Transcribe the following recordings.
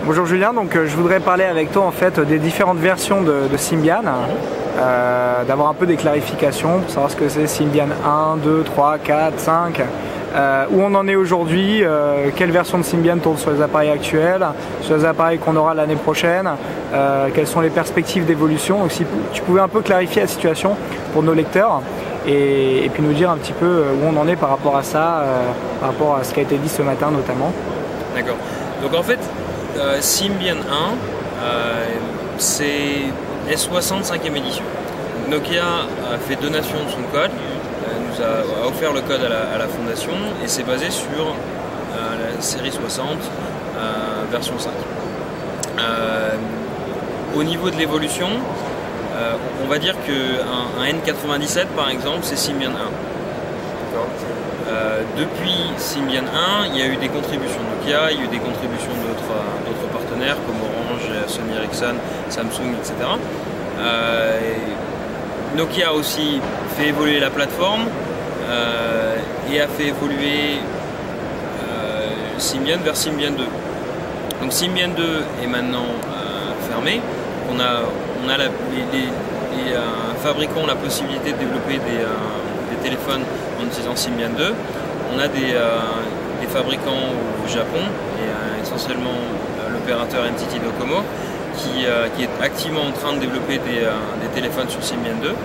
Bonjour Julien, donc je voudrais parler avec toi en fait des différentes versions de Symbian, d'avoir un peu des clarifications pour savoir ce que c'est Symbian 1, 2, 3, 4, 5, où on en est aujourd'hui, quelle version de Symbian tourne sur les appareils actuels, sur les appareils qu'on aura l'année prochaine, quelles sont les perspectives d'évolution. Donc si tu pouvais un peu clarifier la situation pour nos lecteurs et puis nous dire un petit peu où on en est par rapport à ça, par rapport à ce qui a été dit ce matin notamment. D'accord. Donc en fait, Symbian 1, c'est S60 5e édition. Nokia a fait donation de son code, nous a offert le code à la fondation et c'est basé sur la série 60 version 5. Au niveau de l'évolution, on va dire qu'un N97 par exemple c'est Symbian 1. Depuis Symbian 1, il y a eu des contributions de Nokia, il y a eu des contributions d'autres partenaires comme Orange, Sony Ericsson, Samsung, etc. Nokia a aussi fait évoluer la plateforme et a fait évoluer Symbian vers Symbian 2. Donc Symbian 2 est maintenant fermé. Les fabricants ont la possibilité de développer des téléphones en utilisant Symbian 2. On a des fabricants au Japon et essentiellement l'opérateur NTT Docomo qui est activement en train de développer des téléphones sur Symbian 2.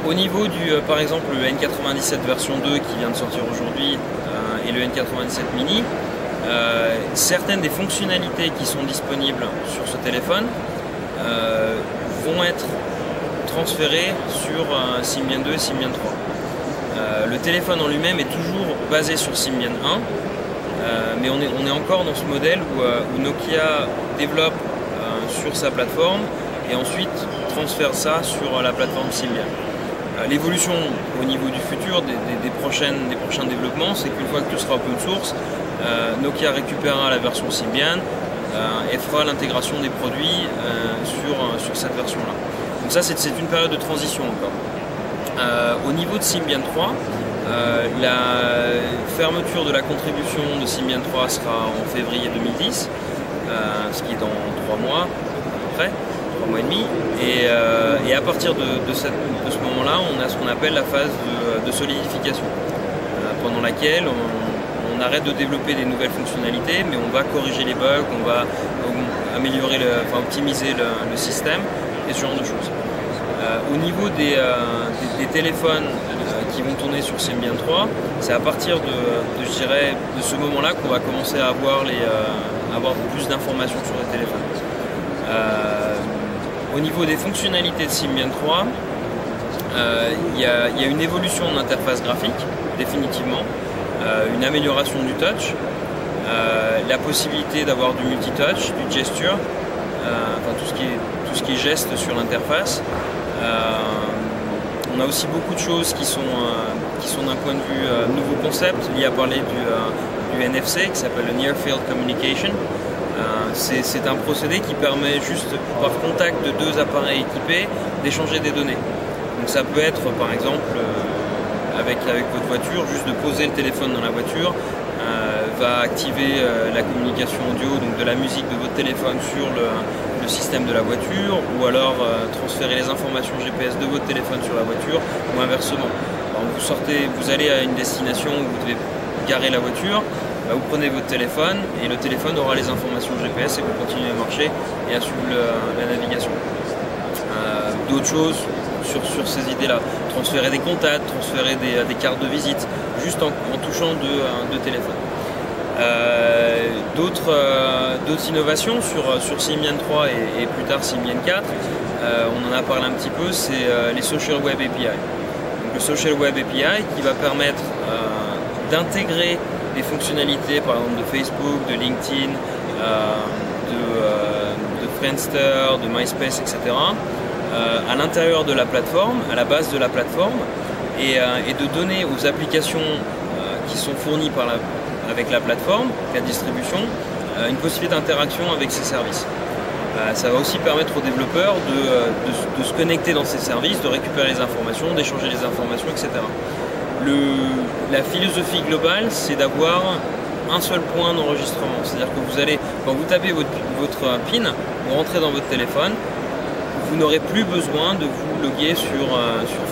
Au niveau par exemple, le N97 version 2 qui vient de sortir aujourd'hui et le N97 mini, certaines des fonctionnalités qui sont disponibles sur ce téléphone vont être transférées sur Symbian 2 et Symbian 3. Le téléphone en lui-même est toujours basé sur Symbian 1, mais on est encore dans ce modèle où Nokia développe sur sa plateforme et ensuite transfère ça sur la plateforme Symbian. L'évolution au niveau du futur, des prochains développements, c'est qu'une fois que tout sera open source, Nokia récupérera la version Symbian et fera l'intégration des produits sur cette version-là. Donc ça, c'est une période de transition encore. Au niveau de Symbian 3, la fermeture de la contribution de Symbian 3 sera en février 2010, ce qui est dans 3 mois après, 3 mois et demi. Et à partir de ce moment-là, on a ce qu'on appelle la phase de solidification, pendant laquelle on arrête de développer des nouvelles fonctionnalités, mais on va corriger les bugs, on va améliorer, optimiser le système et ce genre de choses. Au niveau des téléphones qui vont tourner sur Symbian 3, c'est à partir de ce moment-là qu'on va commencer à avoir plus d'informations sur les téléphones. Au niveau des fonctionnalités de Symbian 3, il y a une évolution de l'interface graphique, définitivement, une amélioration du touch, la possibilité d'avoir du multitouch, du gesture, tout ce qui est geste sur l'interface. On a aussi beaucoup de choses qui sont d'un point de vue nouveau concept. Il y a parlé du NFC qui s'appelle le Near Field Communication. C'est un procédé qui permet juste par contact de deux appareils équipés d'échanger des données. Donc ça peut être par exemple avec votre voiture, juste de poser le téléphone dans la voiture va activer la communication audio, donc de la musique de votre téléphone sur le système de la voiture, ou alors transférer les informations GPS de votre téléphone sur la voiture, ou inversement. Alors vous allez à une destination où vous devez garer la voiture, vous prenez votre téléphone et le téléphone aura les informations GPS et vous continuez à marcher et à suivre la navigation. D'autres choses sur ces idées-là, transférer des contacts, transférer des cartes de visite, juste en touchant deux téléphones. D'autres innovations sur Symbian 3 et plus tard Symbian 4, on en a parlé un petit peu, c'est les Social Web API. Donc, le Social Web API qui va permettre d'intégrer des fonctionnalités par exemple de Facebook, de LinkedIn, de Friendster, de MySpace, etc. À l'intérieur de la plateforme, à la base de la plateforme, et de donner aux applications qui sont fournies avec la plateforme, la distribution, une possibilité d'interaction avec ces services. Ça va aussi permettre aux développeurs de se connecter dans ces services, de récupérer les informations, d'échanger les informations, etc. La philosophie globale, c'est d'avoir un seul point d'enregistrement. C'est-à-dire que vous allez, quand vous tapez votre PIN, vous rentrez dans votre téléphone, vous n'aurez plus besoin de vous loguer sur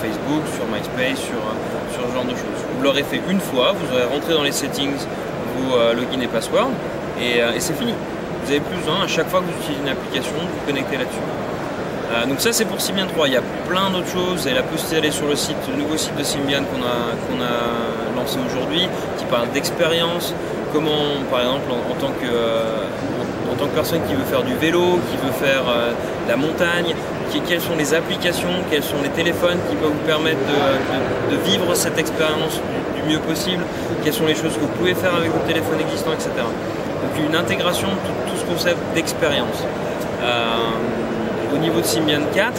Facebook, sur MySpace, sur ce genre de choses. Vous l'aurez fait une fois, vous aurez rentré dans les settings, vos login et password, et c'est fini. Vous n'avez plus besoin, à chaque fois que vous utilisez une application, de vous connecter là-dessus. Donc ça c'est pour Symbian 3, il y a plein d'autres choses, et la possibilité d'aller sur le nouveau site de Symbian qu'on a lancé aujourd'hui, qui parle d'expérience, comment par exemple en tant que personne qui veut faire du vélo, qui veut faire de la montagne, quelles sont les applications, quels sont les téléphones qui peuvent vous permettre de vivre cette expérience du mieux possible, quelles sont les choses que vous pouvez faire avec votre téléphone existant, etc. Donc une intégration de tout ce concept d'expérience. Au niveau de Symbian 4,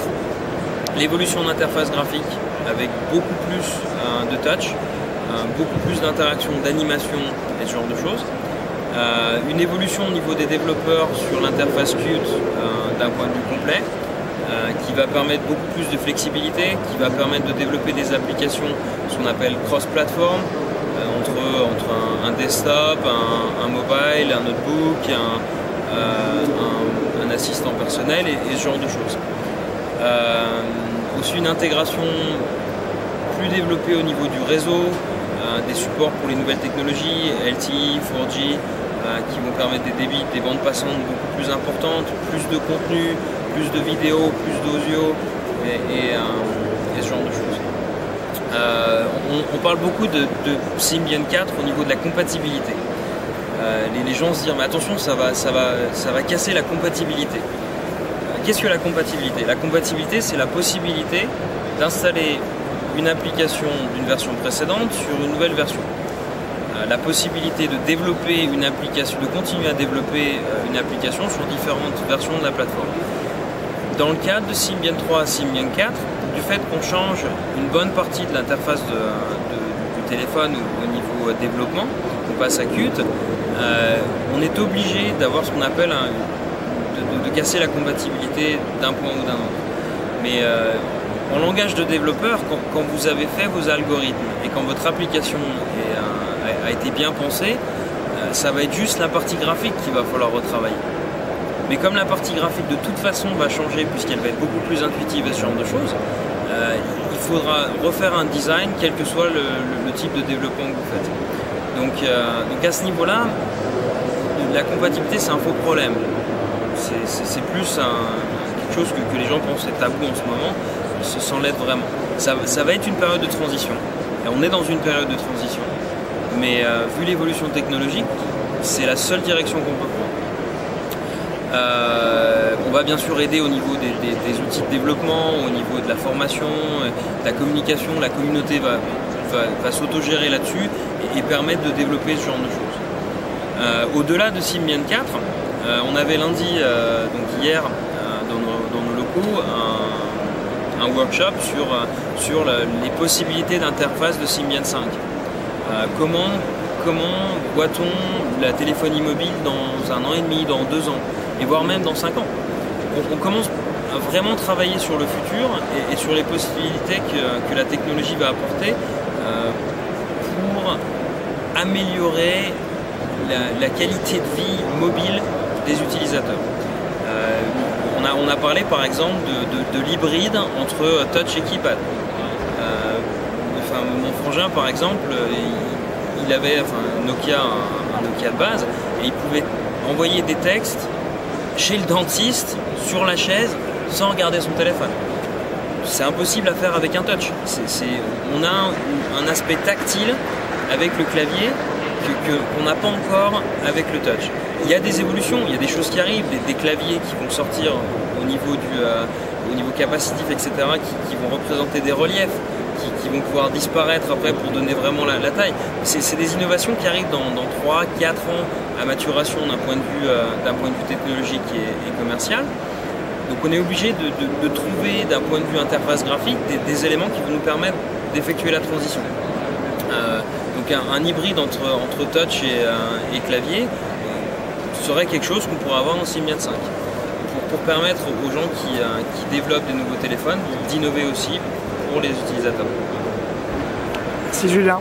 l'évolution d'interface graphique avec beaucoup plus de touch, beaucoup plus d'interaction, d'animation et ce genre de choses. Une évolution au niveau des développeurs sur l'interface Qt d'un point de vue complet, qui va permettre beaucoup plus de flexibilité, qui va permettre de développer des applications, ce qu'on appelle cross-platform, entre un desktop, un mobile, un notebook, un assistant personnel et ce genre de choses. Aussi une intégration plus développée au niveau du réseau, des supports pour les nouvelles technologies, LTE, 4G, qui vont permettre des débits, des bandes passantes beaucoup plus importantes, plus de contenu, plus de vidéos, plus d'audio et ce genre de choses. On parle beaucoup de Symbian 4 au niveau de la compatibilité. Les gens se disent mais attention, ça va casser la compatibilité. Qu'est-ce que la compatibilité? La compatibilité, c'est la possibilité d'installer une application d'une version précédente sur une nouvelle version. La possibilité de développer une application, de continuer à développer une application sur différentes versions de la plateforme. Dans le cadre de Symbian 3 à Symbian 4, du fait qu'on change une bonne partie de l'interface du téléphone au niveau développement, on passe à Qt, on est obligé d'avoir ce qu'on appelle de casser la compatibilité d'un point ou d'un autre. Mais en langage de développeur, quand vous avez fait vos algorithmes et quand votre application a été bien pensée, ça va être juste la partie graphique qu'il va falloir retravailler. Mais comme la partie graphique de toute façon va changer puisqu'elle va être beaucoup plus intuitive et ce genre de choses, il faudra refaire un design quel que soit le type de développement que vous faites. Donc à ce niveau-là, la compatibilité c'est un faux problème. C'est plus quelque chose que les gens pensent être tabou en ce moment, sans l'être vraiment. Ça va être une période de transition. Et on est dans une période de transition. Mais vu l'évolution technologique, c'est la seule direction qu'on peut prendre. On va bien sûr aider au niveau des outils de développement, au niveau de la formation, de la communication. La communauté va s'autogérer là-dessus et permettre de développer ce genre de choses. Au-delà de Symbian 4, on avait lundi, donc hier, dans nos locaux, un workshop sur les possibilités d'interface de Symbian 5. Comment voit-on la téléphonie mobile dans 1 an et demi, dans 2 ans, et voire même dans 5 ans. On commence à vraiment travailler sur le futur et sur les possibilités que la technologie va apporter pour améliorer la qualité de vie mobile des utilisateurs. On a parlé par exemple de l'hybride entre touch et keypad. Mon frangin par exemple, il avait un Nokia de base et il pouvait envoyer des textes chez le dentiste sur la chaise sans regarder son téléphone. C'est impossible à faire avec un touch. On a un aspect tactile avec le clavier qu'on n'a pas encore avec le touch. Il y a des évolutions, il y a des choses qui arrivent, des claviers qui vont sortir au niveau capacitif, etc., qui vont représenter des reliefs, qui vont pouvoir disparaître après pour donner vraiment la taille. C'est des innovations qui arrivent dans 3-4 ans à maturation d'un point de vue technologique et commercial. Donc on est obligé de trouver d'un point de vue interface graphique des éléments qui vont nous permettre d'effectuer la transition. Donc un hybride entre touch et clavier serait quelque chose qu'on pourrait avoir dans Symbian 5 pour permettre aux gens qui développent des nouveaux téléphones d'innover aussi pour les utilisateurs. Merci Julien.